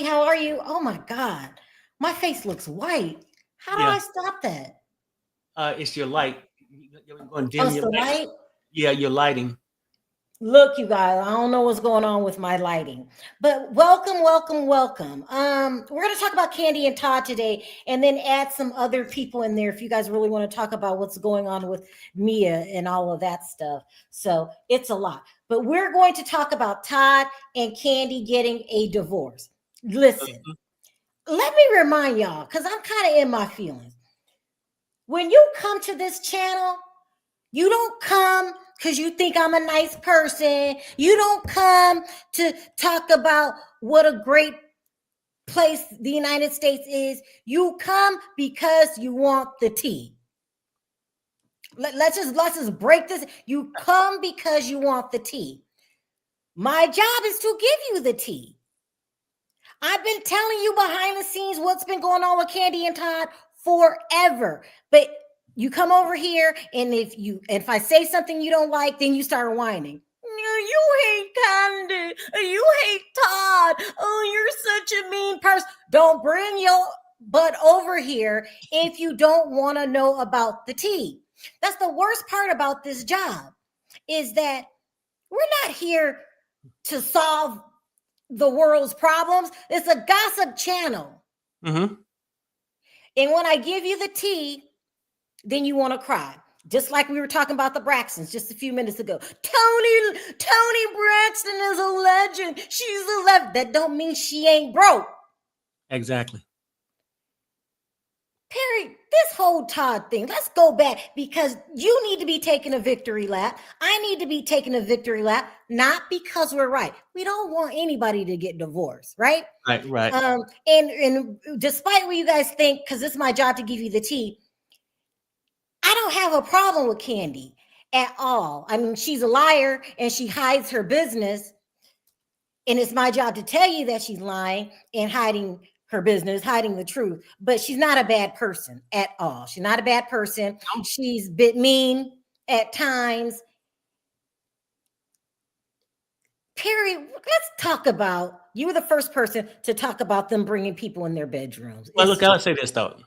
how are you? Oh my God, my face looks white. How do Yeah. I stop that? It's your light. You're going to Oh, dim it's your the light. light. Yeah, your lighting. Look, you guys, I don't know what's going on with my lighting, but welcome, welcome, welcome. We're going to talk about Kandi and Todd today, and then add some other people in there if you guys really want to talk about what's going on with Mia and all of that stuff. So it's a lot, but we're going to talk about Todd and Kandi getting a divorce. Listen, let me remind y'all, because I'm kind of in my feelings. When you come to this channel, you don't come because you think I'm a nice person. You don't come to talk about what a great place the United States is. You come because you want the tea. Let's just break this. You come because you want the tea. My job is to give you the tea. I've been telling you behind the scenes what's been going on with Kandi and Todd forever. But you come over here, and if I say something you don't like, then you start whining. You hate Kandi. You hate Todd. Oh, you're such a mean person. Don't bring your butt over here if you don't want to know about the tea. That's the worst part about this job, is that we're not here to solve the world's problems. It's a gossip channel. Mm-hmm. And when I give you the tea, then you want to cry. Just like we were talking about the Braxtons just a few minutes ago. Tony Braxton is a legend. She's a legend. That don't mean she ain't broke. Exactly. Perry, this whole Todd thing, let's go back, because you need to be taking a victory lap. I need to be taking a victory lap, not because we're right. We don't want anybody to get divorced, right? Right. And despite what you guys think, because it's my job to give you the tea, I don't have a problem with Kandi at all. I mean, she's a liar and she hides her business. And it's my job to tell you that she's lying and hiding her business, hiding the truth. But she's not a bad person at all. She's not a bad person. She's a bit mean at times. Perry, let's talk about, you were the first person to talk about them bringing people in their bedrooms. Well, look, I'll say this, though.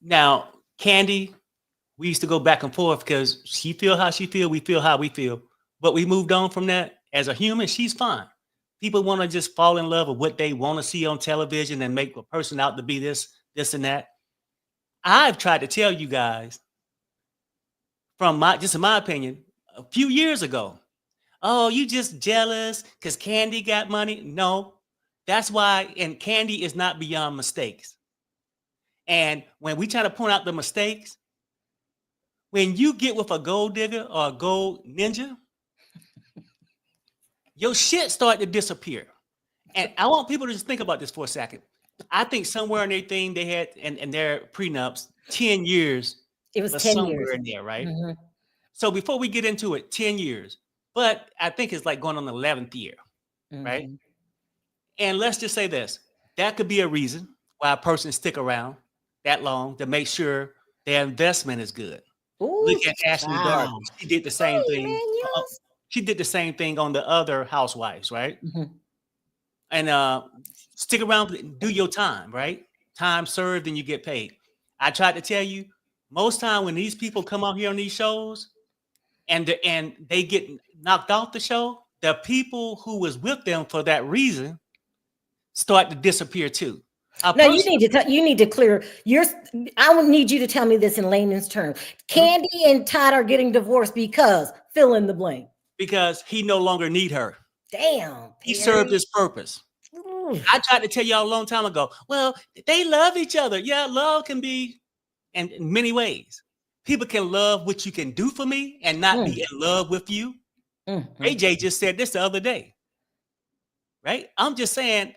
Now, Kandi, we used to go back and forth because she feel how she feel, we feel how we feel. But we moved on from that. As a human, she's fine. People want to just fall in love with what they want to see on television and make a person out to be this, and that. I've tried to tell you guys, from my opinion, a few years ago, oh, you just jealous because Kandi got money. No, that's why. And Kandi is not beyond mistakes. And when we try to point out the mistakes, when you get with a gold digger or a gold ninja, your shit start to disappear. And I want people to just think about this for a second. I think somewhere in their thing they had in their prenups, 10 years. It was 10 somewhere years in there, right? Mm-hmm. So before we get into it, 10 years. But I think it's like going on the 11th year, right? And let's just say this. That could be a reason why a person stick around that long, to make sure their investment is good. Ooh, Look at Ashley Darby. She did the same thing. Man, yes. She did the same thing on the other housewives, right? Mm-hmm. And stick around, do your time, right? Time served and you get paid. I tried to tell you, most time when these people come out here on these shows and they get knocked off the show, the people who was with them for that reason start to disappear too. No, you need to clear your. I would need you to tell me this in layman's terms. Kandi and Todd are getting divorced because fill in the blank. Because he no longer need her. Damn, he served his purpose. Ooh. I tried to tell y'all a long time ago. Well, they love each other. Yeah, love can be in many ways. People can love what you can do for me and not be in love with you. AJ just said this the other day. Right? I'm just saying,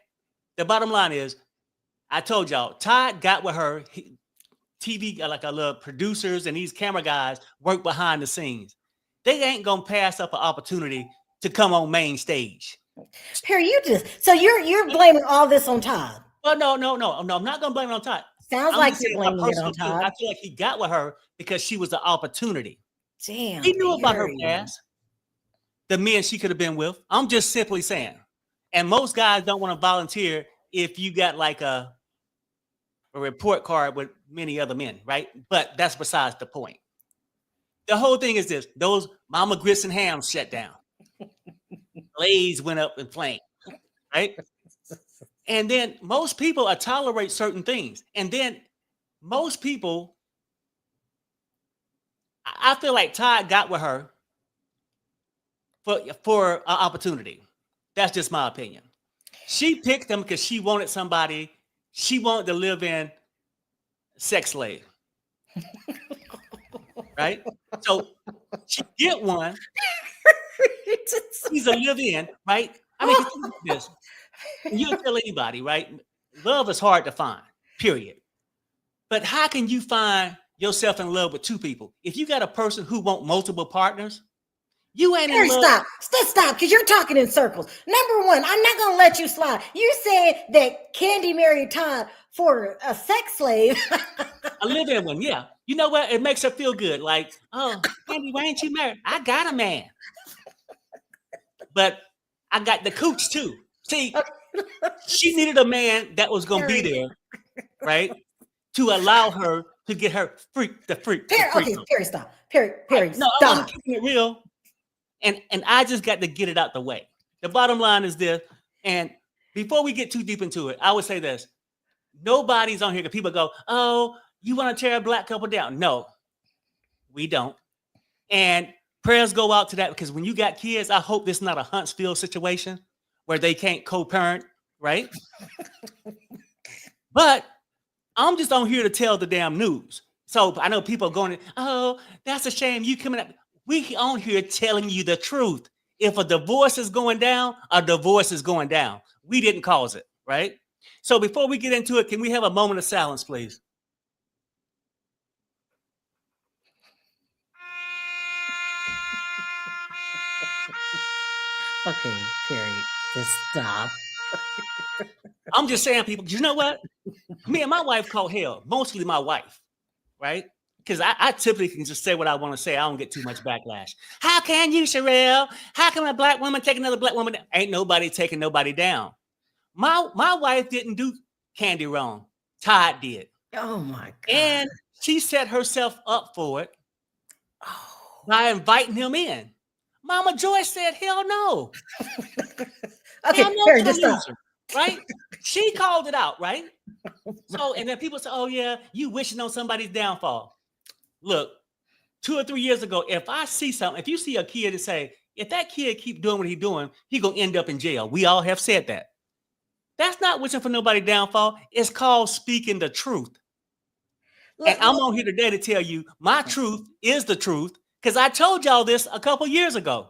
the bottom line is, I told y'all, Todd got with her. TV, like I love producers and these camera guys work behind the scenes. They ain't gonna pass up an opportunity to come on main stage. Perry, you're blaming all this on Todd. Well, no, I'm not gonna blame it on Todd. Sounds like you're blaming it on Todd. I feel like he got with her because she was the opportunity. Damn, he knew about her past, the men she could have been with. I'm just simply saying. And most guys don't want to volunteer if you got like a report card with many other men, right? But that's besides the point. The whole thing is this: those mama grits and hams shut down. Blaze went up in flame, right? And then most people tolerate certain things. And then most people, I feel like Todd got with her for an opportunity. That's just my opinion. She picked him because she wanted somebody, she wanted to live in sex slave. Right? So she get one. He's a live-in, right? I mean, think about this. You'll tell anybody, right? Love is hard to find, period. But how can you find yourself in love with two people? If you got a person who want multiple partners, you ain't in love. Stop, because you're talking in circles. Number one, I'm not gonna let you slide. You said that Kandi married Todd for a sex slave. A live-in one, yeah. You know what? It makes her feel good. Like, oh, Kandi, why ain't you married? I got a man. But I got the cooch too. See, she needed a man that was gonna be there, right? To allow her to get her freak. Okay, Perry, stop. Perry, no, stop. I'm keeping it real. And I just got to get it out the way. The bottom line is this. And before we get too deep into it, I would say this. Nobody's on here because people go, oh, you want to tear a black couple down? No, we don't. And prayers go out to that because when you got kids, I hope this is not a Huntsville situation where they can't co-parent, right? But I'm just on here to tell the damn news. So I know people are going, oh, that's a shame. You coming up. We on here telling you the truth. If a divorce is going down, a divorce is going down. We didn't cause it, right? So before we get into it, can we have a moment of silence, please? Okay, Perry, just stop. I'm just saying, people, you know what? Me and my wife caught hell, mostly my wife, right? Because I typically can just say what I want to say. I don't get too much backlash. How can you, Sharrell? How can a black woman take another black woman down? Ain't nobody taking nobody down. My wife didn't do Kandi wrong. Todd did. Oh my God. And she set herself up for it by inviting him in. Mama Joyce said, hell no. Okay, hell no, Perry, just stop. Right? She called it out, right? So, and then people say, oh yeah, you wishing on somebody's downfall. Look, 2 or 3 years ago, if I see something, if you see a kid and say, if that kid keep doing what he's doing, he gonna end up in jail. We all have said that. That's not wishing for nobody's downfall. It's called speaking the truth. And I'm on here today to tell you my truth is the truth because I told y'all this a couple years ago.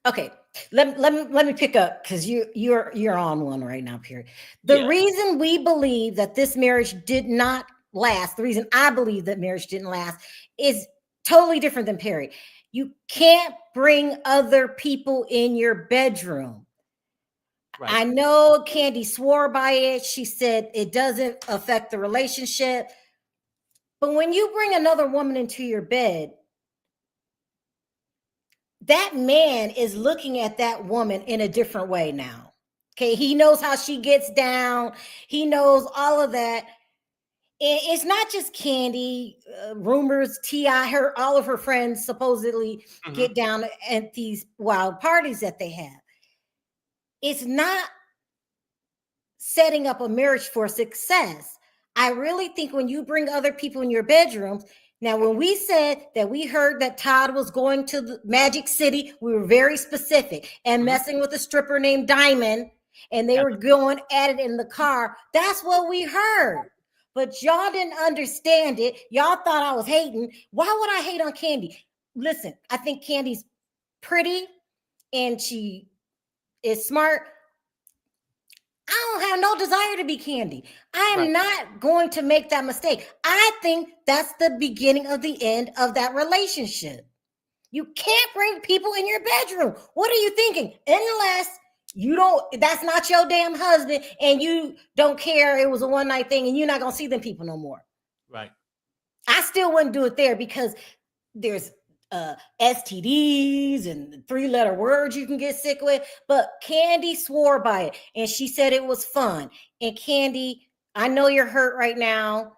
Okay, let me pick up because you're on one right now, Perry. The reason we believe that this marriage did not last, the reason I believe that marriage didn't last is totally different than Perry. You can't bring other people in your bedroom. Right. I know Kandi swore by it. She said it doesn't affect the relationship. But when you bring another woman into your bed, that man is looking at that woman in a different way now. Okay, he knows how she gets down. He knows all of that. It's not just Kandi. Rumors, T.I., all of her friends supposedly get down at these wild parties that they have. It's not setting up a marriage for success. I really think when you bring other people in your bedrooms, now when we said that we heard that Todd was going to the Magic City, we were very specific and messing with a stripper named Diamond, and they were going at it in the car. That's what we heard. But y'all didn't understand it. Y'all thought I was hating. Why would I hate on Kandi? Listen, I think Kandi's pretty and she is smart. I don't have no desire to be Kandi. I am not going to make that mistake. I think that's the beginning of the end of that relationship. You can't bring people in your bedroom. What are you thinking? Unless you don't, that's not your damn husband and you don't care it was a one-night thing and you're not going to see them people no more. Right. I still wouldn't do it there because there's STDs and 3-letter words you can get sick with. But Kandi swore by it, and she said it was fun. And Kandi, I know you're hurt right now.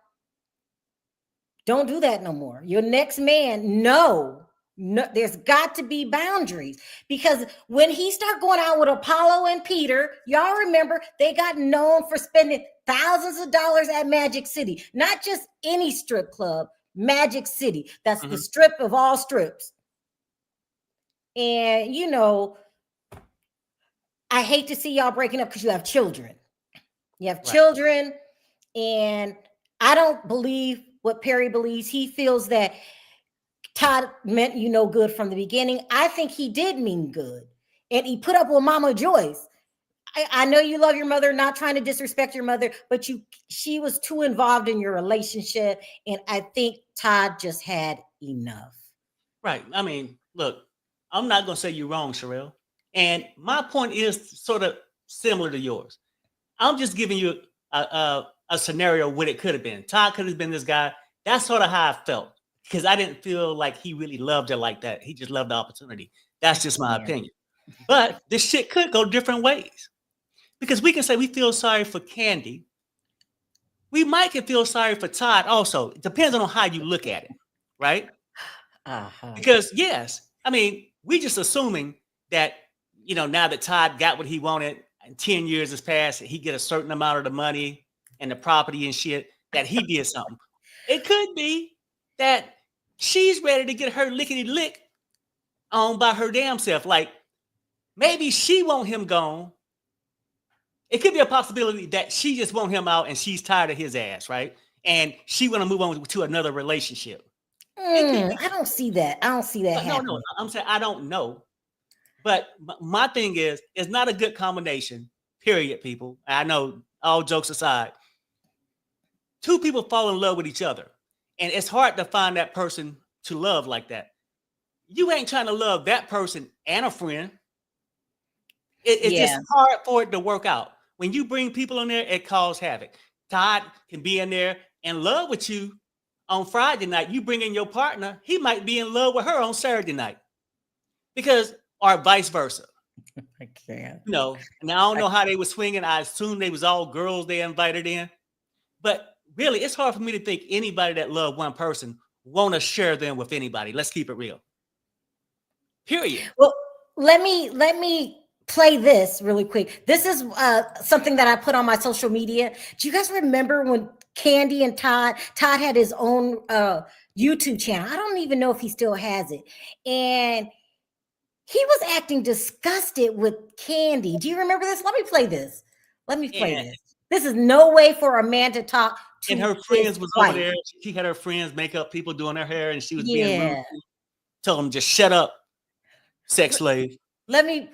Don't do that no more. Your next man, no, there's got to be boundaries, because when he started going out with Apollo and Peter, y'all remember they got known for spending thousands of dollars at Magic City, not just any strip club, Magic City. That's the strip of all strips. And you know, I hate to see y'all breaking up because you have children. You have children, and I don't believe what Perry believes. He feels that Todd meant you no good from the beginning. I think he did mean good. And he put up with Mama Joyce. I know you love your mother, not trying to disrespect your mother, but she was too involved in your relationship. And I think Todd just had enough. Right. I mean, look, I'm not going to say you're wrong, Sharrell. And my point is sort of similar to yours. I'm just giving you a scenario what it could have been. Todd could have been this guy. That's sort of how I felt, because I didn't feel like he really loved her like that. He just loved the opportunity. That's just my opinion. But this shit could go different ways, because we can say we feel sorry for Kandi. We might can feel sorry for Todd also. It depends on how you look at it, right? Because yes, I mean, we just assuming that, you know, now that Todd got what he wanted and 10 years has passed, he get a certain amount of the money and the property and shit, that he did something. It could be that she's ready to get her lickety lick on by her damn self. Like maybe she want him gone. It could be a possibility that she just want him out and she's tired of his ass, right? And she want to move on to another relationship. I don't see that. I don't see that happening. No, I'm saying I don't know. But my thing is, it's not a good combination, period, people. I know, all jokes aside. Two people fall in love with each other. And it's hard to find that person to love like that. You ain't trying to love that person and a friend. It's just hard for it to work out. When you bring people in there, it causes havoc. Todd can be in there in love with you on Friday night. You bring in your partner, he might be in love with her on Saturday night. Because, or vice versa. I can't. You know, and I don't know how they were swinging. I assume they was all girls they invited in. But really, it's hard for me to think anybody that loved one person want to share them with anybody. Let's keep it real. Period. Well, let me play this really quick. This is something that I put on my social media. Do you guys remember when Kandi and Todd had his own YouTube channel? I don't even know if he still has it. And he was acting disgusted with Kandi. Do you remember this? Let me play this. This. This is no way for a man to talk to. And her friends was over there. She had her friends make up people doing her hair, and she was being rude. Told them just shut up, sex slave. Let me.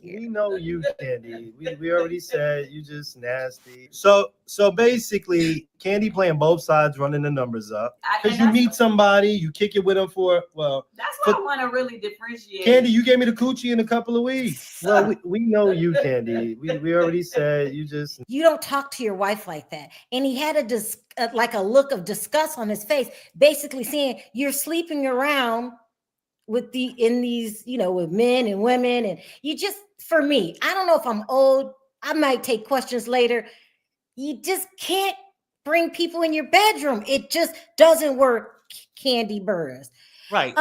We know you, Kandi. We already said you just nasty. So basically, Kandi playing both sides, running the numbers up. Because you meet somebody, you kick it with them for, well. That's what I want to really differentiate. Kandi, you gave me the coochie in a couple of weeks. Well, we know you, Kandi. We already said you just. You don't talk to your wife like that. And he had a look of disgust on his face, basically saying you're sleeping around with these, you know, with men and women. And you just, for me, I don't know if I'm old, I might take questions later. You just can't bring people in your bedroom. It just doesn't work, Kandi Burruss. Right.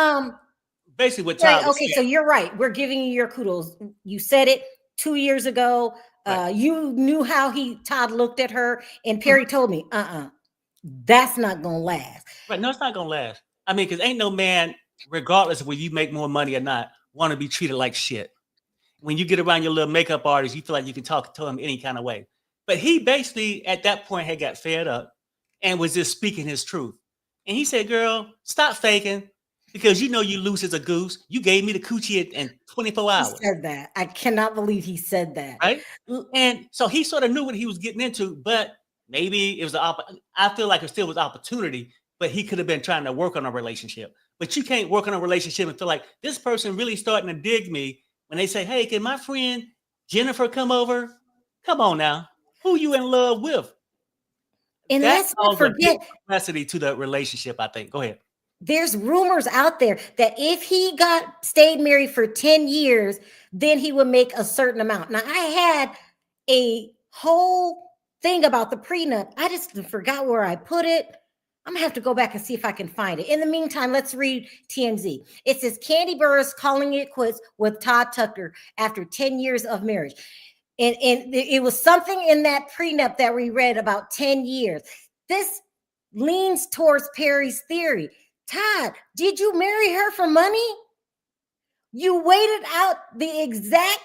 Basically what Todd was saying. So you're right. We're giving you your kudos. You said it 2 years ago. Right. You knew how Todd looked at her, and Perry told me, that's not gonna last. Right. No, it's not gonna last. I mean, because ain't no man, regardless of whether you make more money or not, want to be treated like shit. When you get around your little makeup artist, you feel like you can talk to him any kind of way. But he basically, at that point, had got fed up and was just speaking his truth. And he said, girl, stop faking, because you know you loose as a goose. You gave me the coochie in 24 hours. He said that. I cannot believe he said that. Right? And so he sort of knew what he was getting into, but maybe it was, I feel like it still was opportunity, but he could have been trying to work on a relationship. But you can't work on a relationship and feel like this person really starting to dig me when they say, hey, can my friend Jennifer come over? Come on now. Who you in love with? And That let's not caused a big forget, complexity to the relationship, I think. Go ahead. there's rumors out there that if he stayed married for 10 years, then he would make a certain amount. Now, I had a whole thing about the prenup. I just forgot where I put it. I'm gonna have to go back and see if I can find it. In the meantime, let's read TMZ. It says Kandi Burruss calling it quits with Todd Tucker after 10 years of marriage. And it was something in that prenup that we read about 10 years. This leans towards Perry's theory. Todd, did you marry her for money? You waited out the exact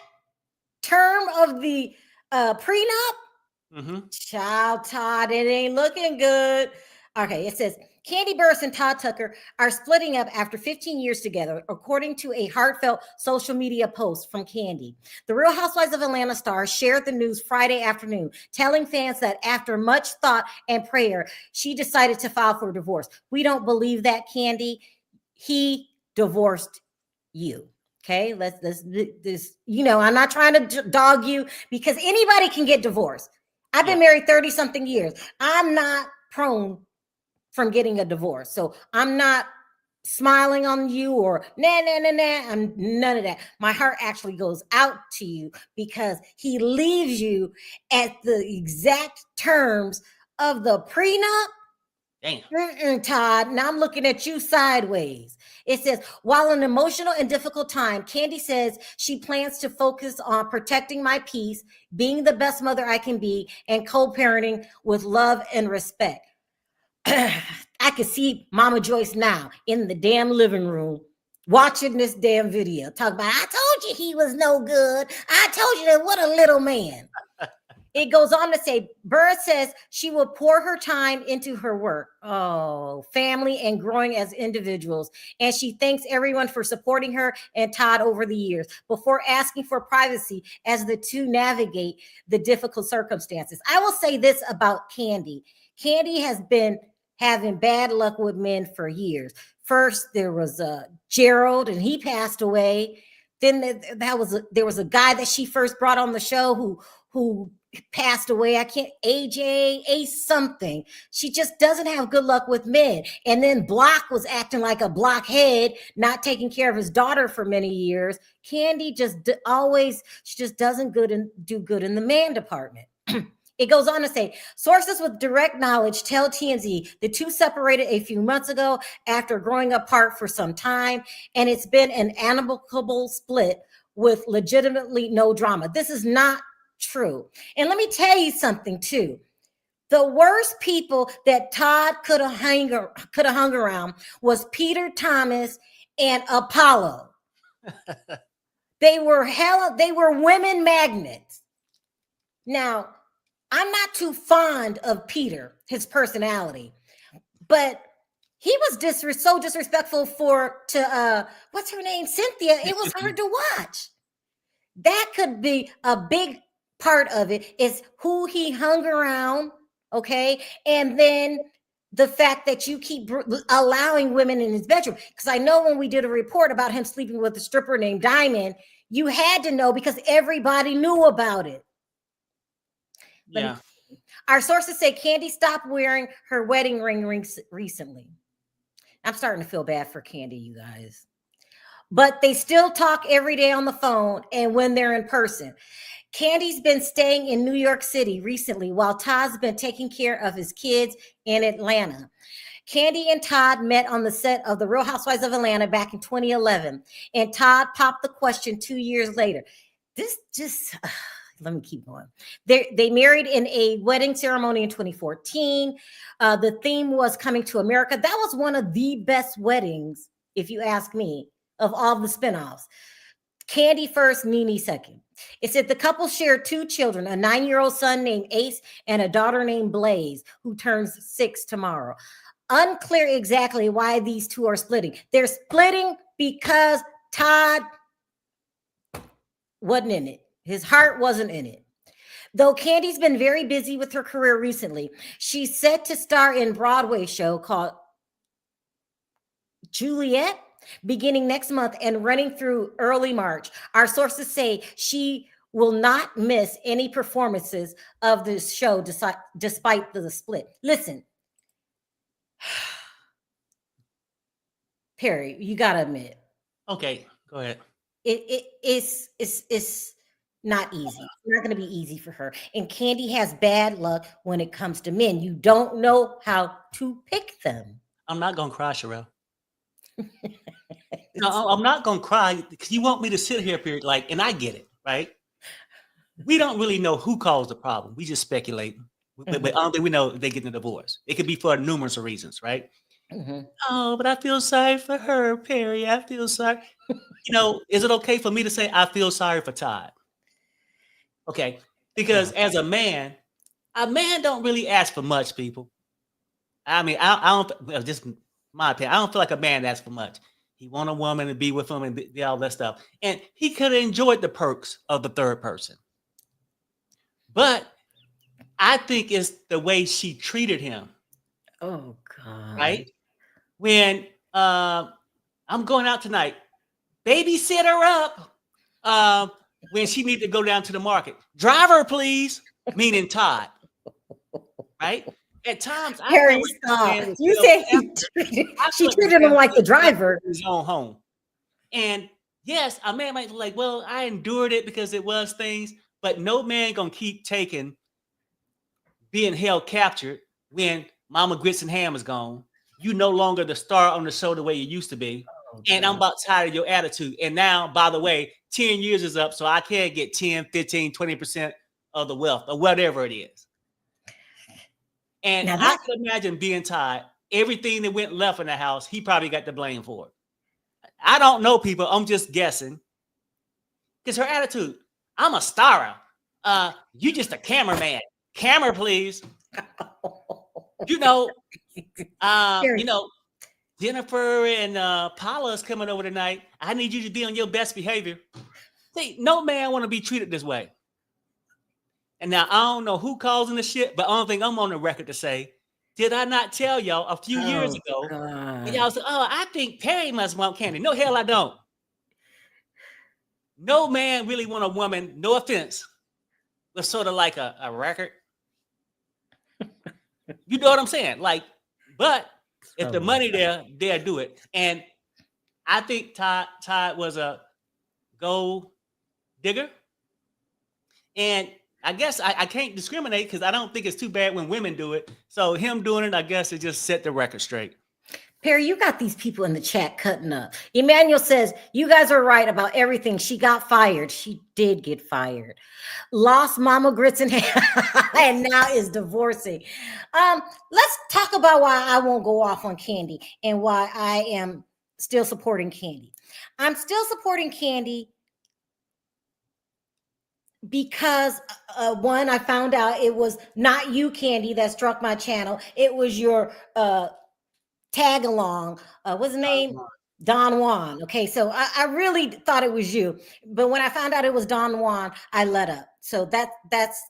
term of the prenup? Mm-hmm. Child, Todd, it ain't looking good. Okay, it says Kandi Burruss and Todd Tucker are splitting up after 15 years together, according to a heartfelt social media post from Kandi. The Real Housewives of Atlanta star shared the news Friday afternoon, telling fans that after much thought and prayer, she decided to file for divorce. We don't believe that, Kandi. He divorced you. Okay, let's this. You know, I'm not trying to dog you because anybody can get divorced. I've been married 30 something years. I'm not prone from getting a divorce. So I'm not smiling on you or nah. I'm none of that. My heart actually goes out to you because he leaves you at the exact terms of the prenup. Damn. Todd, now I'm looking at you sideways. It says, while an emotional and difficult time, Kandi says she plans to focus on protecting my peace, being the best mother I can be, and co-parenting with love and respect. I can see Mama Joyce now in the damn living room watching this damn video. Talk about, I told you he was no good. I told you that, what a little man. It goes on to say, Burruss says she will pour her time into her work, family, and growing as individuals. And she thanks everyone for supporting her and Todd over the years before asking for privacy as the two navigate the difficult circumstances. I will say this about Kandi. Kandi has been having bad luck with men for years. First, there was Gerald, and he passed away. Then there was a guy that she first brought on the show who passed away. I can't, AJ something. She just doesn't have good luck with men. And then Block was acting like a blockhead, not taking care of his daughter for many years. Kandi just she just doesn't do good in the man department. It goes on to say, sources with direct knowledge tell TMZ the two separated a few months ago after growing apart for some time, and it's been an amicable split with legitimately no drama. This is not true. And let me tell you something too. The worst people that Todd could have hung around was Peter Thomas and Apollo. They were women magnets. Now, I'm not too fond of Peter, his personality, but he was so disrespectful to what's her name, Cynthia. It was hard to watch. That could be a big part of it, is who he hung around, okay? And then the fact that you keep allowing women in his bedroom. Because I know when we did a report about him sleeping with a stripper named Diamond, you had to know because everybody knew about it. Yeah. Our sources say Kandi stopped wearing her wedding ring recently. I'm starting to feel bad for Kandi, you guys. But they still talk every day on the phone and when they're in person. Kandi's been staying in New York City recently while Todd's been taking care of his kids in Atlanta. Kandi and Todd met on the set of The Real Housewives of Atlanta back in 2011. And Todd popped the question 2 years later. Let me keep going. They married in a wedding ceremony in 2014. The theme was Coming to America. That was one of the best weddings, if you ask me, of all the spinoffs. Kandi first, Nene second. It said the couple shared 2 children, a 9-year-old son named Ace and a daughter named Blaze, who turns 6 tomorrow. Unclear exactly why these two are splitting. They're splitting because Todd wasn't in it. His heart wasn't in it. Though Kandi's been very busy with her career recently, she's set to star in a Broadway show called Juliet beginning next month and running through early March. Our sources say she will not miss any performances of this show despite the split. Listen, Perry, you gotta admit. Okay, go ahead. It's not easy. It's not going to be easy for her. And Kandi has bad luck when it comes to men. You don't know how to pick them. I'm not gonna cry, Sharrell. No, I'm not gonna cry because you want me to sit here, period. Like, and I get it, right? We don't really know who caused the problem. We just speculate. But I don't think we know if they get a divorce. It could be for numerous reasons, right? Mm-hmm. Oh, but I feel sorry for her, Perry. I feel sorry. Is it okay for me to say I feel sorry for Todd? Okay, because as a man don't really ask for much, people. I mean, I don't, just my opinion, I don't feel like a man asks for much. He want a woman to be with him and be all that stuff. And he could have enjoyed the perks of the third person. But I think it's the way she treated him. Oh, God. Right? When I'm going out tonight, babysit her up. When she needed to go down to the market, drive her, please. Meaning Todd, right? At times, Harry, stop. You said she treated him like the driver. His own home, and yes, a man might be like, "Well, I endured it because it was things," but no man gonna keep taking being held captured when Mama Grits and Ham is gone. You no longer the star on the show the way you used to be. And I'm about tired of your attitude. And now, by the way, 10 years is up, so I can't get 10, 15, 20% of the wealth or whatever it is. And I could imagine being Todd. Everything that went left in the house, he probably got the blame for it. I don't know, people. I'm just guessing. Because her attitude, I'm a star. You just a cameraman. Camera, please. Jennifer and Paula's coming over tonight. I need you to be on your best behavior. See, no man want to be treated this way. And now I don't know who causing the shit, but I don't think I'm on the record to say, did I not tell y'all a few years ago? When y'all said, I think Perry must want Kandi. No, hell, I don't. No man really want a woman, no offense, with sort of like a record. You know what I'm saying? Like, but if the money there, they'll do it. And I think Todd was a gold digger. And I guess I can't discriminate because I don't think it's too bad when women do it. So him doing it, I guess it just set the record straight. Perry, you got these people in the chat cutting up. Emmanuel says, you guys are right about everything. She got fired. She did get fired. Lost Mama Grits and Ham and now is divorcing. Let's talk about why I won't go off on Kandi and why I am still supporting Kandi. I'm still supporting Kandi because one, I found out it was not you, Kandi, that struck my channel. It was your tag along. What's his name? Don Juan. Okay, so I really thought it was you, but when I found out it was Don Juan, I let up. So that's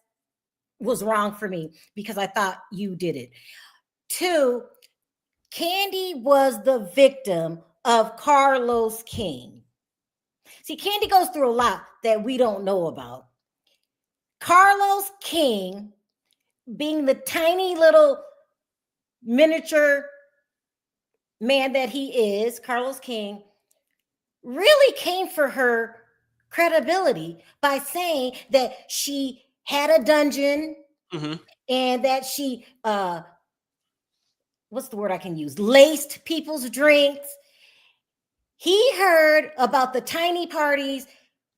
was wrong for me because I thought you did it. Two, Kandi was the victim of Carlos King. See, Kandi goes through a lot that we don't know about. Carlos King, being the tiny little miniature man that he is, Carlos King, really came for her credibility by saying that she had a dungeon and that she, what's the word I can use? Laced people's drinks. He heard about the tiny parties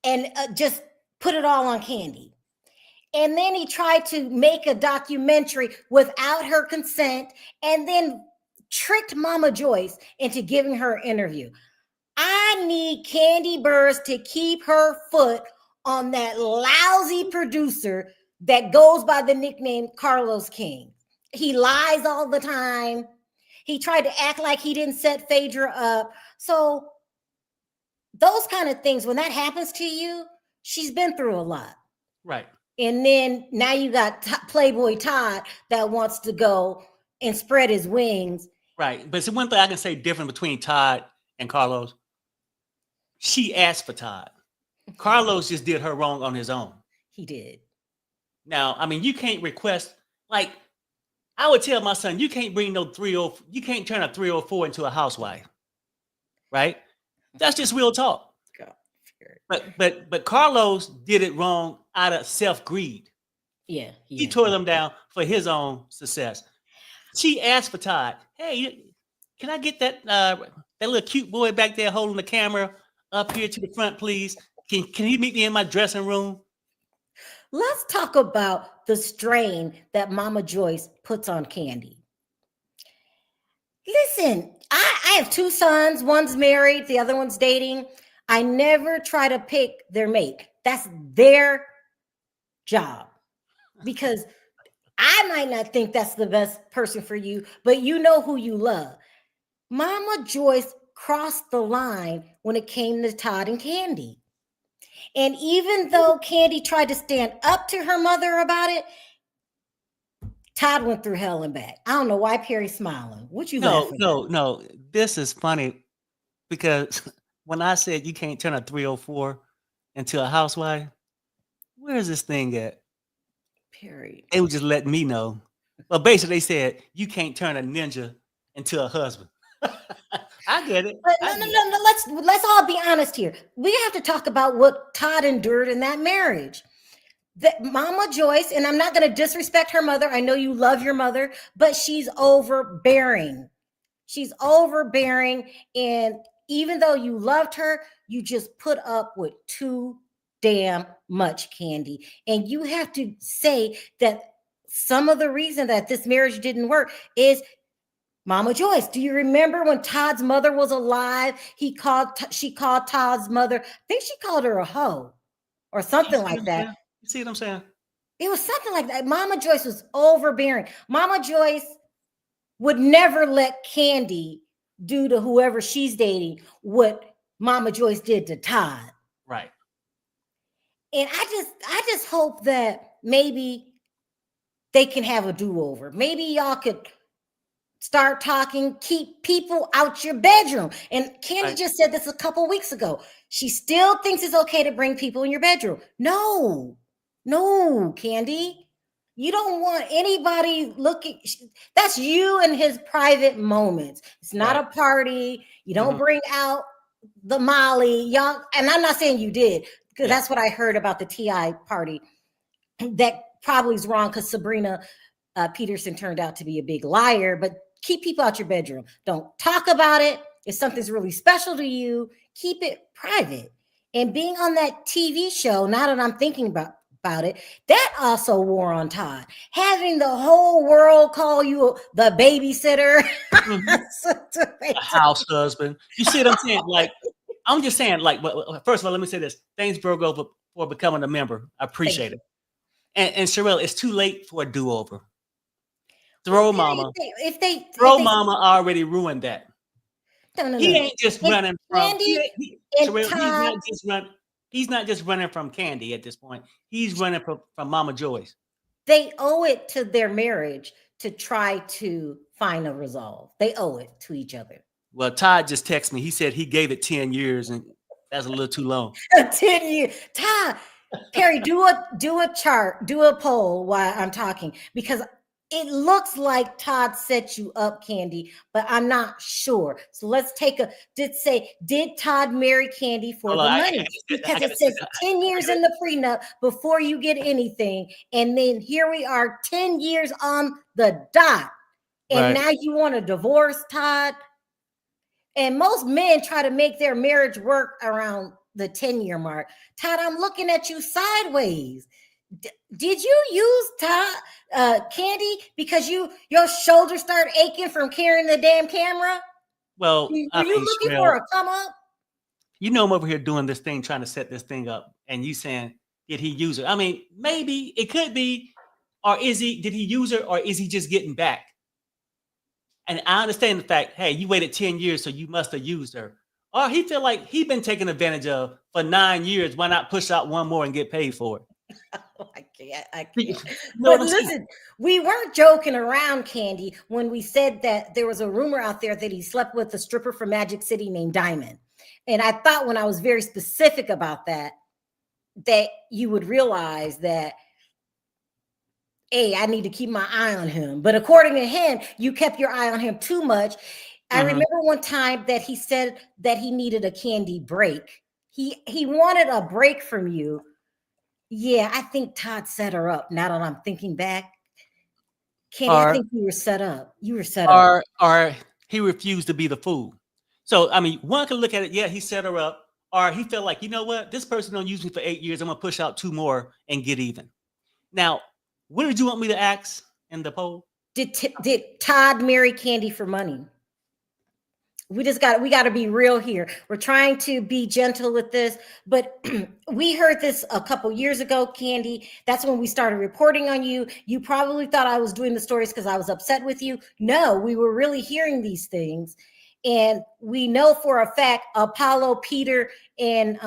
and just put it all on Kandi. And then he tried to make a documentary without her consent and then tricked Mama Joyce into giving her an interview. I need Kandi Burruss to keep her foot on that lousy producer that goes by the nickname Carlos King. He lies all the time. He tried to act like he didn't set Phaedra up. So those kind of things, when that happens to you, she's been through a lot. Right. And then now you got Playboy Todd that wants to go and spread his wings. Right. But it's one thing I can say different between Todd and Carlos. She asked for Todd. Carlos just did her wrong on his own. He did. Now, I mean, you can't request, like, I would tell my son, you can't bring no 304, you can't turn a 304 into a housewife, right? That's just real talk. God. But Carlos did it wrong out of self-greed. Yeah. He tore them down for his own success. She asked for Todd, hey, can I get that little cute boy back there holding the camera up here to the front, please? Can he meet me in my dressing room? Let's talk about the strain that Mama Joyce puts on Kandi. Listen, I have 2 sons. One's married, the other one's dating. I never try to pick their mate. That's their job. Because I might not think that's the best person for you, but you know who you love. Mama Joyce crossed the line when it came to Todd and Kandi. And even though Kandi tried to stand up to her mother about it, Todd went through hell and back. I don't know why Perry's smiling. What you laughing at? No. This is funny because when I said you can't turn a 304 into a housewife, where is this thing at? Perry. They were just letting me know. Well, basically, they said you can't turn a ninja into a husband. I get it. But no. Let's all be honest here. We have to talk about what Todd endured in that marriage. That Mama Joyce, and I'm not going to disrespect her mother. I know you love your mother, but she's overbearing. She's overbearing, and even though you loved her, you just put up with too damn much, Kandi. And you have to say that some of the reason that this marriage didn't work is Mama Joyce. Do you remember when Todd's mother was alive? She called Todd's mother, I think she called her a hoe or something like that. You see what I'm saying? It was something like that. Mama Joyce was overbearing. Mama Joyce would never let Kandi do to whoever she's dating what Mama Joyce did to Todd. Right. And I just hope that maybe they can have a do-over. Maybe y'all could start talking, keep people out your bedroom. And Kandi just said this a couple weeks ago. She still thinks it's okay to bring people in your bedroom. No, Kandi. You don't want anybody looking. That's you and his private moments. It's not a party. You don't bring out the Molly. Y'all, and I'm not saying you did, because that's what I heard about the TI party. That probably is wrong because Sabrina Peterson turned out to be a big liar. But keep people out your bedroom. Don't talk about it. If something's really special to you, keep it private. And being on that TV show, now that I'm thinking about it, that also wore on Todd. Having the whole world call you the babysitter, a house husband. You see what I'm saying? Like, I'm just saying, like, first of all, let me say this. Thanks, Virgo, for becoming a member. I appreciate it. And Sharrell, it's too late for a do-over. Throw mama. Throw mama already ruined that. No. He ain't just running from Kandi Sharrell, he's not just running from Kandi at this point. He's running from Mama Joyce. They owe it to their marriage to try to find a resolve. They owe it to each other. Well, Todd just texted me. He said he gave it 10 years, and that's a little too long. 10 years. Todd, Perry, do a chart, do a poll while I'm talking, because it looks like Todd set you up, Kandi, but I'm not sure. So let's take did Todd marry Kandi for the money? Because it says 10 years in the prenup before you get anything. And then here we are 10 years on the dot. And now you want to divorce Todd? And most men try to make their marriage work around the 10-year mark. Todd, I'm looking at you sideways. Did you use Kandi because your shoulders start aching from carrying the damn camera? Well, are you looking for a come up? You know, I'm over here doing this thing, trying to set this thing up, and you saying, did he use her? I mean, maybe it could be, or did he use her, or is he just getting back? And I understand the fact, hey, you waited 10 years, so you must have used her. Or he feel like he been taken advantage of for 9 years. Why not push out one more and get paid for it? I can't. But listen, we weren't joking around, Kandi, when we said that there was a rumor out there that he slept with a stripper from Magic City named Diamond. And I thought when I was very specific about that, that you would realize that, hey, I need to keep my eye on him. But according to him, you kept your eye on him too much. I remember one time that he said that he needed a Kandi break. He wanted a break from you. Yeah, I think Todd set her up. Now that I'm thinking back, Kandi, I think you were set up. You were set up. Or he refused to be the fool. So, I mean, one could look at it, yeah, he set her up, or he felt like, you know what, this person don't use me for 8 years. I'm going to push out 2 more and get even. Now, what did you want me to ask in the poll? Did Todd marry Kandi for money? We got to be real here. We're trying to be gentle with this, but we heard this a couple years ago, Kandi. That's when we started reporting on you. You probably thought I was doing the stories because I was upset with you. No, we were really hearing these things. And we know for a fact, Apollo, Peter, and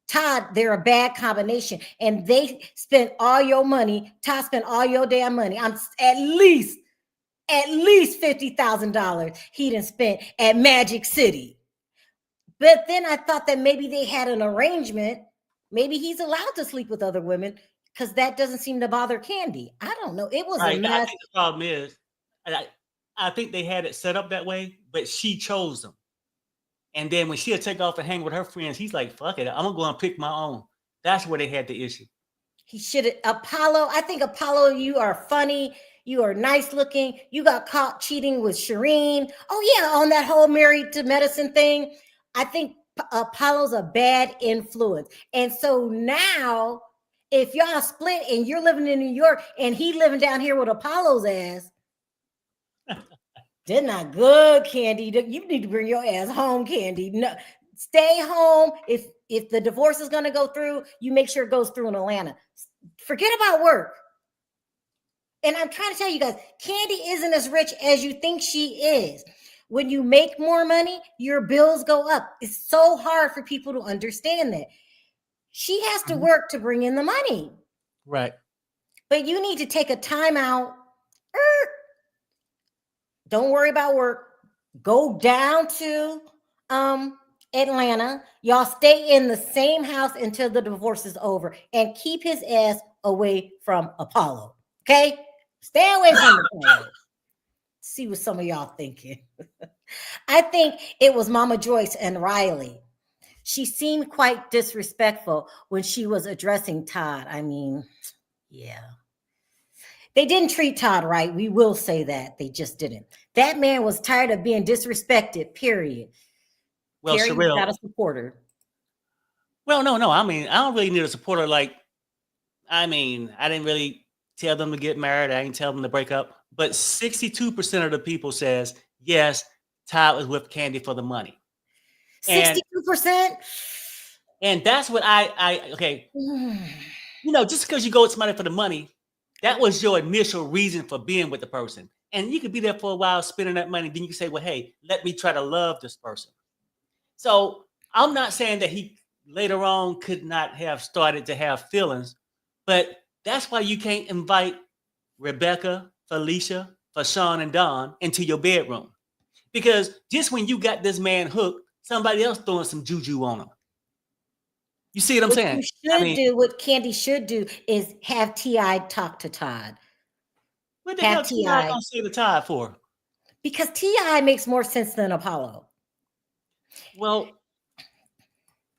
Todd, they're a bad combination. And they spent all your money. Todd spent all your damn money. I'm at least $50,000 he done spent at Magic City. But then I thought that maybe they had an arrangement. Maybe he's allowed to sleep with other women because that doesn't seem to bother Kandi. I don't know. It was a mess. I think the problem is, I think they had it set up that way, but she chose them. And then when she'll take off and hang with her friends, he's like, fuck it, I'm going to go and pick my own. That's where they had the issue. He should have, Apollo, I think Apollo, you are funny. You are nice looking. You got caught cheating with Shireen. Oh yeah, on that whole married to medicine thing. I think Apollo's a bad influence. And so now, if y'all split and you're living in New York and he living down here with Apollo's ass, they're not good, Kandi. You need to bring your ass home, Kandi. No, stay home. If the divorce is going to go through, you make sure it goes through in Atlanta. Forget about work. And I'm trying to tell you guys, Kandi isn't as rich as you think she is. When you make more money, your bills go up. It's so hard for people to understand that. She has to work to bring in the money. Right. But you need to take a time out. Don't worry about work. Go down to Atlanta. Y'all stay in the same house until the divorce is over and keep his ass away from Apollo. Okay? Stay away from Apollo. See what some of y'all thinking. I think it was Mama Joyce and Riley. She seemed quite disrespectful when she was addressing Todd. I mean, yeah. They didn't treat Todd right. We will say that. They just didn't. That man was tired of being disrespected, period. Well, Terry, Sharrell, got a supporter. Well, no. I mean, I don't really need a supporter. Like, I mean, I didn't really tell them to get married. I didn't tell them to break up. But 62% of the people says, yes, Todd was with Kandi for the money. 62%? And that's what okay. You know, just because you go with somebody for the money, that was your initial reason for being with the person. And you could be there for a while spending that money. Then you can say, well, hey, let me try to love this person. So I'm not saying that he later on could not have started to have feelings, but that's why you can't invite Rebecca, Felicia, Fashawn, and Dawn into your bedroom. Because just when you got this man hooked, somebody else throwing some juju on him. You see what I'm saying? What Kandi should do is have T.I. talk to Todd. What the hell T.I. gonna say to Todd for? Because T.I. makes more sense than Apollo. Well,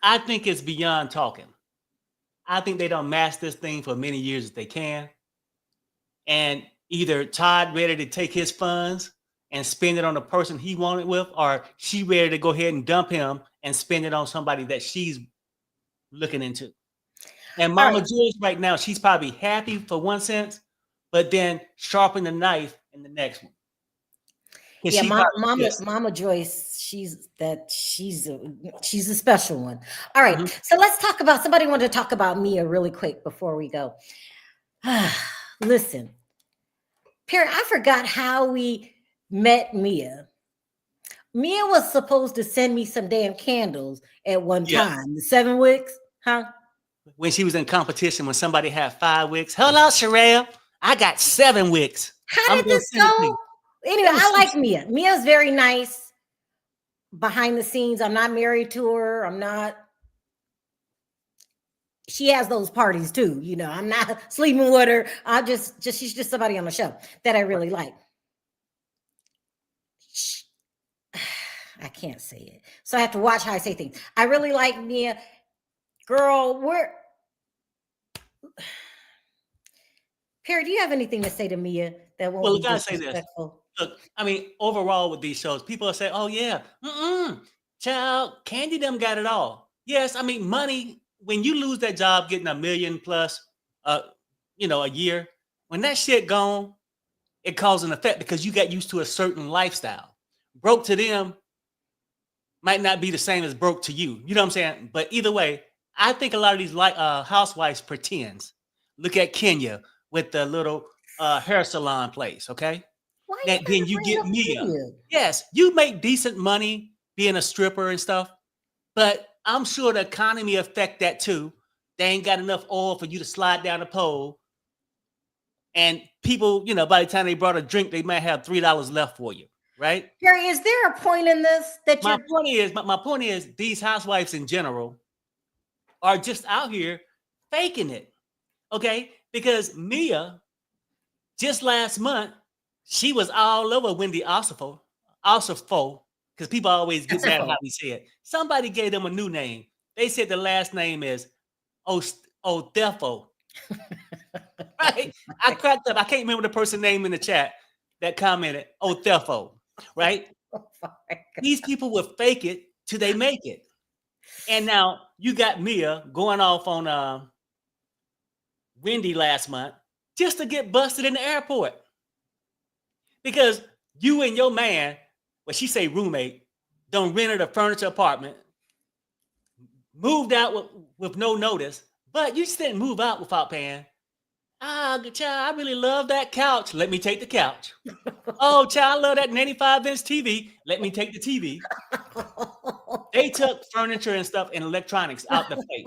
I think it's beyond talking. I think they don't master this thing for many years as they can. And either Todd ready to take his funds and spend it on the person he wanted with, or she ready to go ahead and dump him and spend it on somebody that she's looking into. And Mama Joyce right now, she's probably happy for one sense, but then sharpen the knife in the next one. Yeah, Mama Joyce, she's a special one. All right, so let's talk about, somebody wanted to talk about Mia really quick before we go. Listen, Perry, I forgot how we met Mia. Mia was supposed to send me some damn candles at one time. The 7 wicks, huh? When she was in competition, when somebody had 5 wicks. Hello, Sharrell. I got 7 wicks. How did this go? Anyway, I like Mia. Mia's very nice behind the scenes. I'm not married to her. I'm not. she has those parties too. You know, I'm not sleeping with her. She's just somebody on the show that I really like. I can't say it, so I have to watch how I say things. I really like Mia. Girl, Perry, do you have anything to say to Mia that won't be disrespectful? Look, I mean, overall with these shows, people say, "Oh yeah, child, Kandi them got it all." Yes, I mean, money. When you lose that job, getting $1 million plus, a year, when that shit gone, it causes an effect because you got used to a certain lifestyle. Broke to them might not be the same as broke to you. You know what I'm saying? But either way, I think a lot of these housewives pretends. Look at Kenya with the little hair salon place, okay? Why That then you get Mia. Yes, you make decent money being a stripper and stuff, but I'm sure the economy affect that too. They ain't got enough oil for you to slide down the pole. And people, by the time they brought a drink, they might have $3 left for you, right? Perry, is there a point in this that my point is these housewives in general are just out here faking it, okay? Because Mia, just last month, she was all over Wendy Osafo, because people always get mad at how we say it. Somebody gave them a new name. They said the last name is Othefo. Right? I cracked up. I can't remember the person's name in the chat that commented, Othefo, right? These people will fake it till they make it. And now you got Mia going off on Wendy last month just to get busted in the airport. Because you and your man, well, she say roommate, done rented a furniture apartment, moved out with no notice, but you just didn't move out without paying. Child, I really love that couch. Let me take the couch. Oh, child, I love that 95-inch TV. Let me take the TV. They took furniture and stuff and electronics out the place.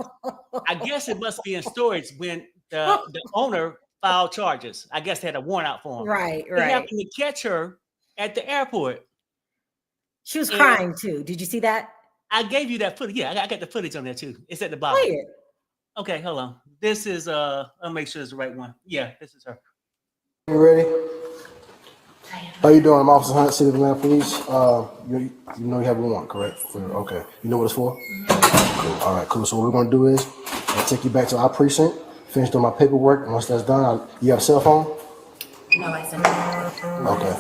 I guess it must be in storage when the owner filed charges. I guess they had a warrant out for him. Right. They happened to catch her at the airport. She was crying too. Did you see that? I gave you that footage. Yeah, I got the footage on there too. It's at the bottom. Play it. Okay, hold on. This is I'll make sure it's the right one. Yeah, this is her. You ready? How you doing? I'm Officer Hunt, City of Atlanta Police. You know you have a warrant, correct? Okay. You know what it's for? Cool. All right, cool. So what we're gonna do is I'll take you back to our precinct, finish doing my paperwork, and once that's done, you have a cell phone? No, I sent it. Okay.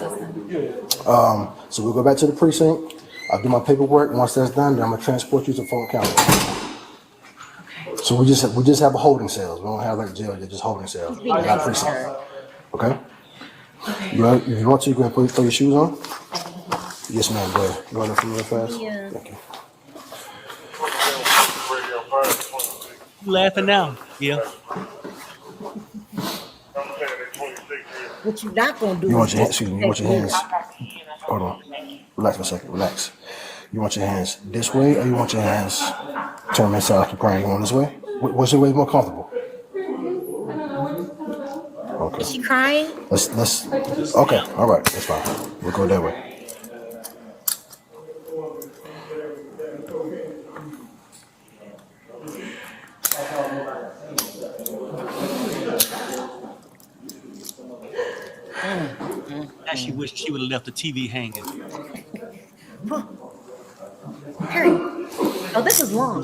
So we'll go back to the precinct. I'll do my paperwork. Once that's done, then I'm gonna transport you to Fulton County. So we just have a holding cells. We don't have like jail. They're just holding cells. Not precinct. Okay. If you want to, you go ahead and throw your shoes on. Yes, ma'am. Go ahead. You want to real fast? Yeah. Thank you. You laughing now? Yeah. What you not gonna do? You want your hands? Excuse me. You want your hands? Hold on. Relax for a second. Relax. You want your hands this way, or you want your hands turn inside like you're crying? You want this way? What's your way more comfortable? Okay. Is she crying? Let's. Okay. All right. That's fine. We'll go that way. Now she wished she would have left the TV hanging. Harry, oh, this is long.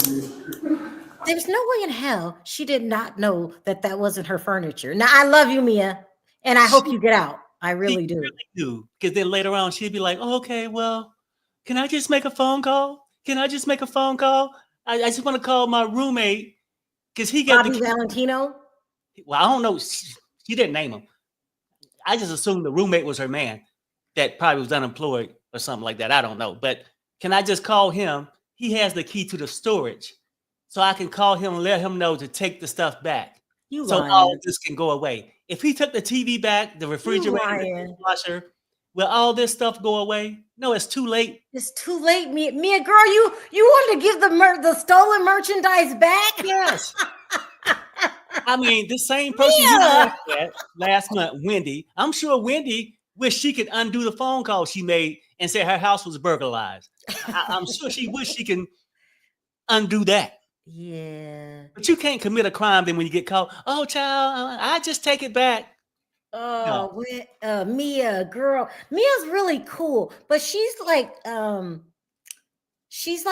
There's no way in hell she did not know that wasn't her furniture. Now, I love you, Mia, and I hope you get out. I really do. Because then later on, she'd be like, oh, okay, well, can I just make a phone call? I just want to call my roommate because he got Bobby Valentino? Well, I don't know. She didn't name him. I just assumed the roommate was her man that probably was unemployed or something like that. I don't know. But can I just call him? He has the key to the storage. So I can call him and let him know to take the stuff back. So all this can go away. If he took the TV back, the refrigerator, the dishwasher, will all this stuff go away? No, it's too late. It's too late, Mia. Mia, girl, you want to give the stolen merchandise back? Yes. I mean, the same person you laughed at last month, Wendy. I'm sure Wendy wished she could undo the phone call she made and say her house was burglarized. I'm sure she wished she can undo that. Yeah. But you can't commit a crime then when you get caught. Oh, child, I just take it back. Oh, Mia, girl. Mia's really cool, but she's like she's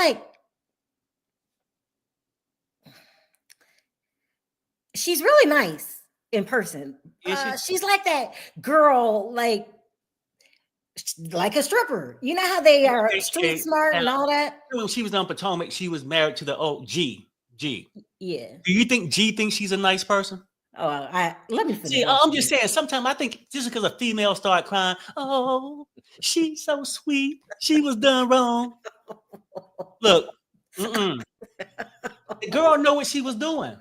really nice in person. Is she? She's like that girl, like a stripper. You know how they are street smart and all that? When she was on Potomac, she was married to the old G. Yeah. Do you think G thinks she's a nice person? Oh, let me finish. See, I'm just saying, sometimes I think just because a female start crying, oh, she's so sweet. She was done wrong. Look, the girl know what she was doing.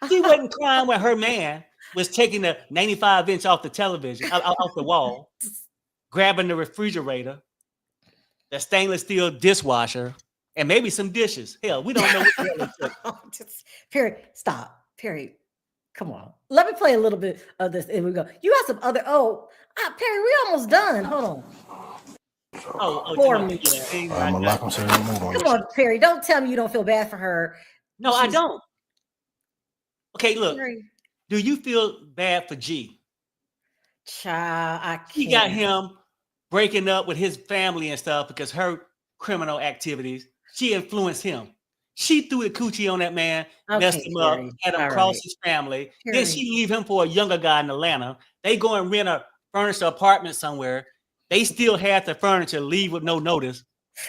She wasn't crying when her man was taking the 95-inch off the television, off the wall, grabbing the refrigerator, the stainless steel dishwasher, and maybe some dishes. Hell, we don't know what the hell it took. Perry, stop. Perry, come on. Let me play a little bit of this. And we go. You got some other. Perry, we almost done. Hold on. For me. I'm gonna lock him so come on, Perry. Don't tell me you don't feel bad for her. No, I don't. Okay, look. Perry. Do you feel bad for G? Child, I can't. He got him breaking up with his family and stuff because her criminal activities. She influenced him. She threw the coochie on that man, messed him up, had him cross his family. Perry. Then she leave him for a younger guy in Atlanta. They go and rent a furnished apartment somewhere. They still had the furniture, leave with no notice.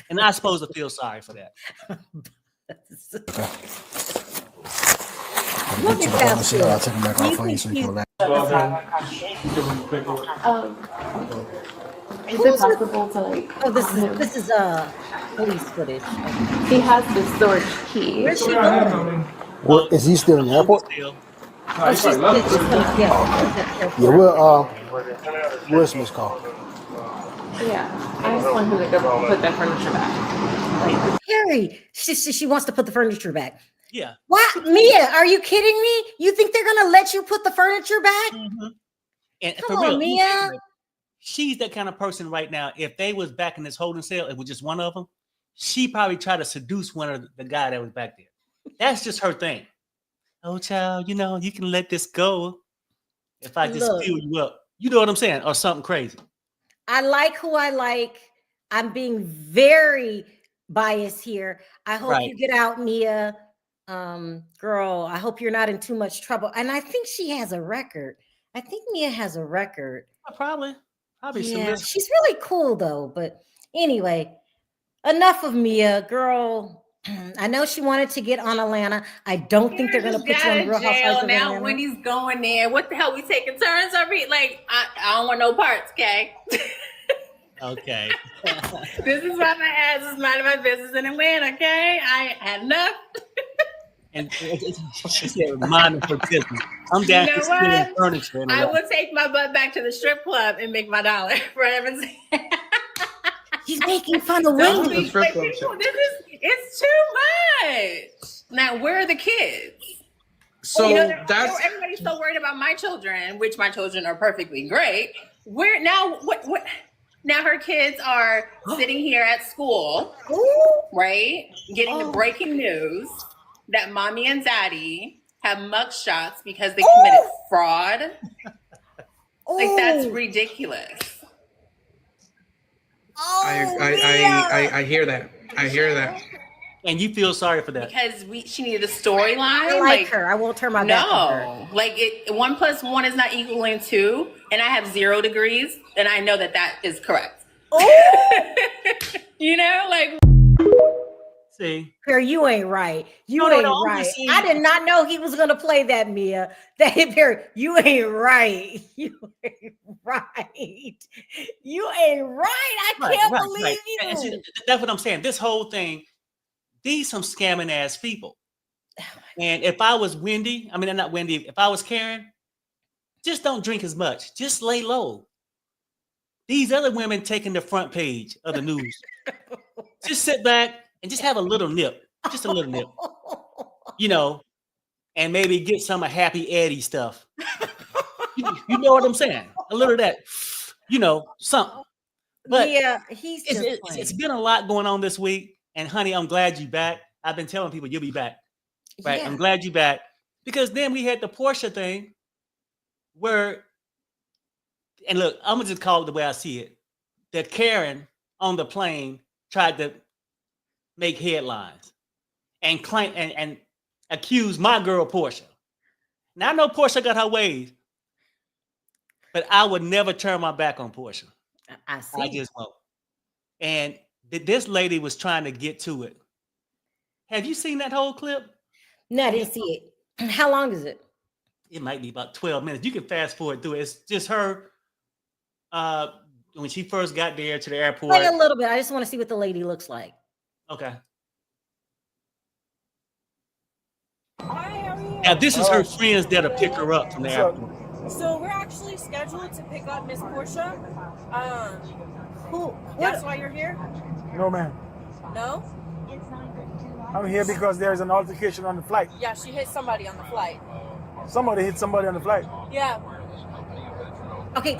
And I'm supposed to feel sorry for that. Look at that. I'll take him back off for you so you can relax. Is it possible to like? Oh, this is police footage. He has the storage key. Where's she going? Well, is he still in the airport? Oh, she's where's Miss Call? Yeah, I just want him to go put that furniture back. Harry, she wants to put the furniture back. Yeah. What, Mia? Are you kidding me? You think they're gonna let you put the furniture back? Mm-hmm. And come on, Mia. She's that kind of person right now. If they was back in this holding cell, it was just one of them. She probably tried to seduce one of the guy that was back there. That's just her thing. Oh, child, you can let this go if I just fill you up. You know what I'm saying? Or something crazy. I like who I like. I'm being very biased here. I hope you get out, Mia. Girl, I hope you're not in too much trouble. And I think she has a record. I think Mia has a record. Probably. Yeah, she's really cool though. But anyway, enough of Mia, girl. I know she wanted to get on Atlanta. I don't think they're going to put you on Real Housewives of now. Atlanta. When he's going there, what the hell? We taking turns every I don't want no parts, okay? Okay. This is why my ass is minding my business in Atlanta, okay? I had enough. And she said, "Mind for business." I'm down to stealing furniture. I will take my butt back to the strip club and make my dollar for heaven's sake. He's making fun of women. It's too much. Now, where are the kids? So that's everybody's so worried about my children, which my children are perfectly great. Where now? What? Now her kids are sitting here at school, right? Getting the breaking news that mommy and daddy have mugshots because they committed fraud. Like that's ridiculous. I hear that. I hear that. And you feel sorry for that because she needed a storyline. I like her. I won't turn my back on her. Like 1 + 1 is not equaling 2, and I have 0 degrees, and I know that is correct. Like. See, Perry, you ain't right. You ain't right. I did not know he was gonna play that, Mia. Perry, you ain't right. You ain't right. You ain't right. I can't believe you. See, that's what I'm saying. This whole thing, these some scamming ass people. And if I was Wendy, not Wendy. If I was Karen, just don't drink as much. Just lay low. These other women taking the front page of the news. Just sit back and just have a little nip. Just a little nip. And maybe get some of Happy Eddie stuff. You know what I'm saying? A little of that, something. But yeah, it's been a lot going on this week. And honey, I'm glad you're back. I've been telling people you'll be back. Right. Yeah. I'm glad you back. Because then we had the Portia thing where, and look, I'm gonna just call it the way I see it. That Karen on the plane tried to make headlines and claim and accuse my girl Portia. Now I know Portia got her ways, but I would never turn my back on Portia. I I see. just won't. And this lady was trying to get to it. Have you seen that whole clip? No, I didn't see it. How long is it? It might be about 12 minutes. You can fast forward through it. It's just her when she first got there to the airport. Play a little bit. I just want to see what the lady looks like. Okay. Hi, how are you? Now this is her friends that'll pick her up from the airport. So we're actually scheduled to pick up Miss Portia. Who? That's What? why you're here? No, ma'am. No? I'm here because there's an altercation on the flight. Yeah, she hit somebody on the flight. Somebody hit somebody on the flight. Yeah. Okay.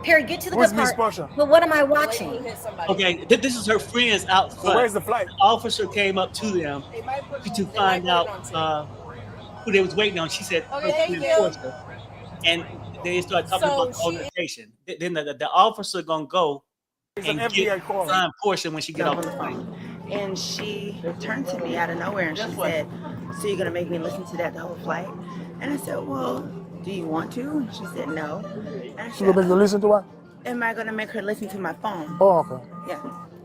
Perry, get to the Who's good Miss part. Portia? But what am I The lady watching? who hit somebody. Okay, this is her friends out front. So where's the flight? The officer came up to them They might put, to they might find put it out on tape. who they was waiting on. She said, Okay, thank Miss you. Portia. And they started talking So about the she- altercation. Then the officer gonna go It's and an get FBI call. find Portia when she get off the plane. And she turned to me out of nowhere and she said, so you're gonna make me listen to that the whole flight? And I said, well, do you want to? And she said, no. And I She will said, make you listen to what? am I gonna make her listen to my phone? Oh, okay. Yeah.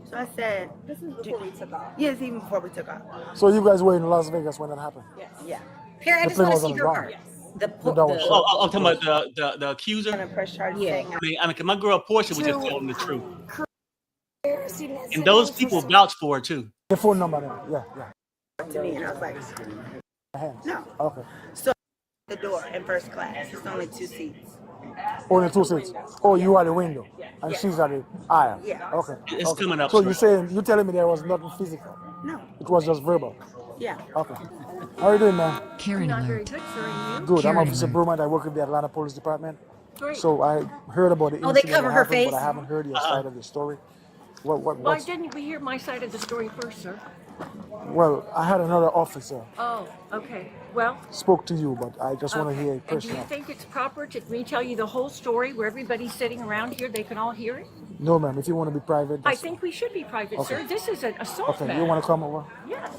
So I said, This is before we took off. yes, even before we took off. So you guys were in Las Vegas when that happened? Yes. Yeah. Perry, I The just plane want to was see on the her ground. part. Yes. The dog was shot. Oh, talking about the accuser. I'm gonna press charges Yeah. saying I mean, 'cause my girl Portia was just telling the truth, and those people vouch for her too. The phone number then. Yeah, yeah. to me, and I was like, Hands. no. Okay. The door in first class. It's only 2 seats. Only 2 seats. Oh, you are the window, and Yeah. she's at the aisle. Yeah. Okay. It's okay. coming up So you straight. saying you telling me there was nothing physical? No. It was just verbal. Yeah. Okay. How are you doing, man? Karen Not very alert. good, sir. And you? Good. I'm Karen Officer alert. Brumant. I work with the Atlanta Police Department. Great. So I heard about the Oh, they incident cover that her happened, face? but I haven't heard your side of the story. Why What's, didn't we hear my side of the story first, sir? well, I had another officer Oh, okay. Well, spoke to you, but I just want to hear it and do you personally. think it's proper to me tell you the whole story where everybody's sitting around here, they can all hear it? No, ma'am. If you want to be private, I that's think we should be private, Okay. sir. This is an assault okay. matter. You want to come over? Yes.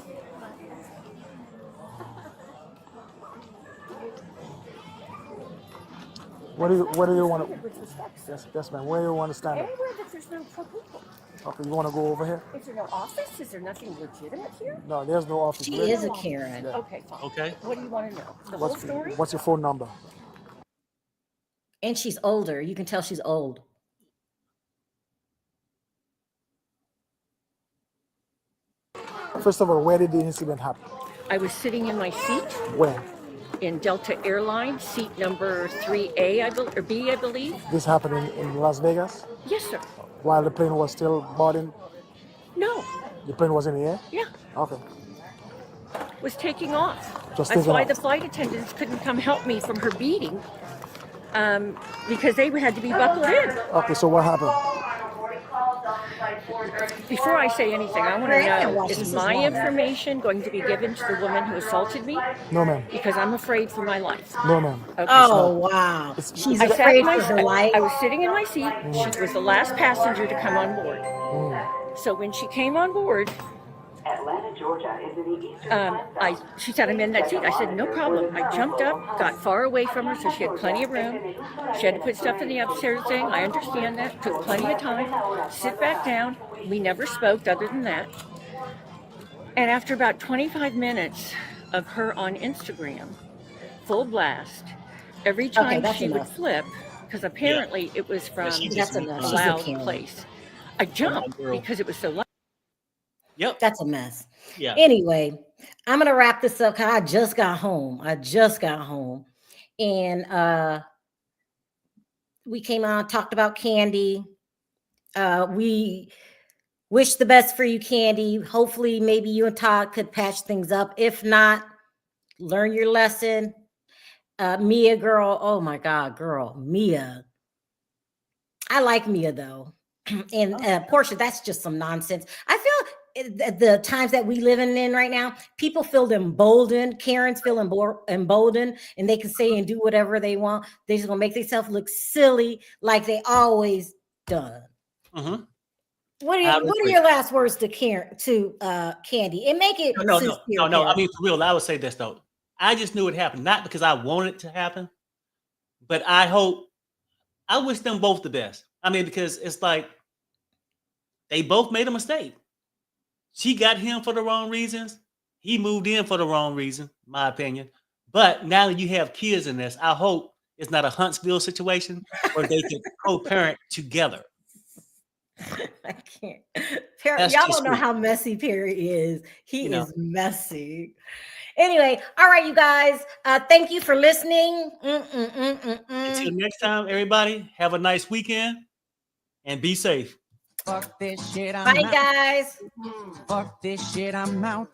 What do you want to? Yes, ma'am. Where do you want to stand up? Anywhere that there's no people. Okay, you want to go over here? Is there no office? Is there nothing legitimate here? No, there's no office. She really. is a Karen. Okay, fine. Okay. What do you want to know? The whole story? What's your phone number? And she's older. You can tell she's old. First of all, where did the incident happen? I was sitting in my seat When? in Delta Airlines, seat number 3A, or B, I believe. This happened in Las Vegas Yes, sir. while the plane was still boarding. No. The plane was in the air. Yeah. Okay. Was taking off. Just That's taking why off. the flight attendants couldn't come help me from her beating, because they had to be buckled in. Okay. So what happened? Before I say anything, I want to Right, I can know, watch is this as my well. information going to be given to the woman who assaulted me? No, ma'am. Because I'm afraid for my life. No, ma'am. Okay, Oh, wow. It's- She's I sat afraid in my, for her life. I was sitting in my seat. She was the last passenger to come on board. Mm. So when she came on board, she said, I'm in that seat. I said, no problem. I jumped up, got far away from her so she had plenty of room. She had to put stuff in the upstairs thing. I understand that. Took plenty of time. Sit back down. We never spoke other than that. And after about 25 minutes of her on Instagram, full blast, every time that's she would enough. flip, because apparently it was from she a just That's enough. She's a loud Karen. place. I jumped girl. because it was so loud. Yep. That's a mess. Yeah. Anyway, I'm gonna wrap this up because I just got home. And we came on, talked about Kandi. We wish the best for you, Kandi. Hopefully, maybe you and Todd could patch things up. If not, learn your lesson. Mia, girl. Oh my God, girl, Mia. I like Mia though. And Portia, that's just some nonsense. I feel the times that we living in right now, people feel emboldened. Karens feel emboldened, and they can say and do whatever they want. They just gonna make themselves look silly, like they always done. Mm-hmm. What are your last words to Kandi? And make it no. I mean, for real, I would say this though. I just knew it happened, not because I wanted it to happen, but I wish them both the best. I mean, because it's like they both made a mistake. She got him for the wrong reasons. He moved in for the wrong reason, my opinion. But now that you have kids in this, I hope it's not a Huntsville situation where they can co-parent together. I can't. Y'all don't know how messy Perry is. He is messy. Anyway, all right, you guys. Thank you for listening. Until next time, everybody, have a nice weekend and be safe. Fuck this shit, bye, guys. Fuck this shit, I'm out.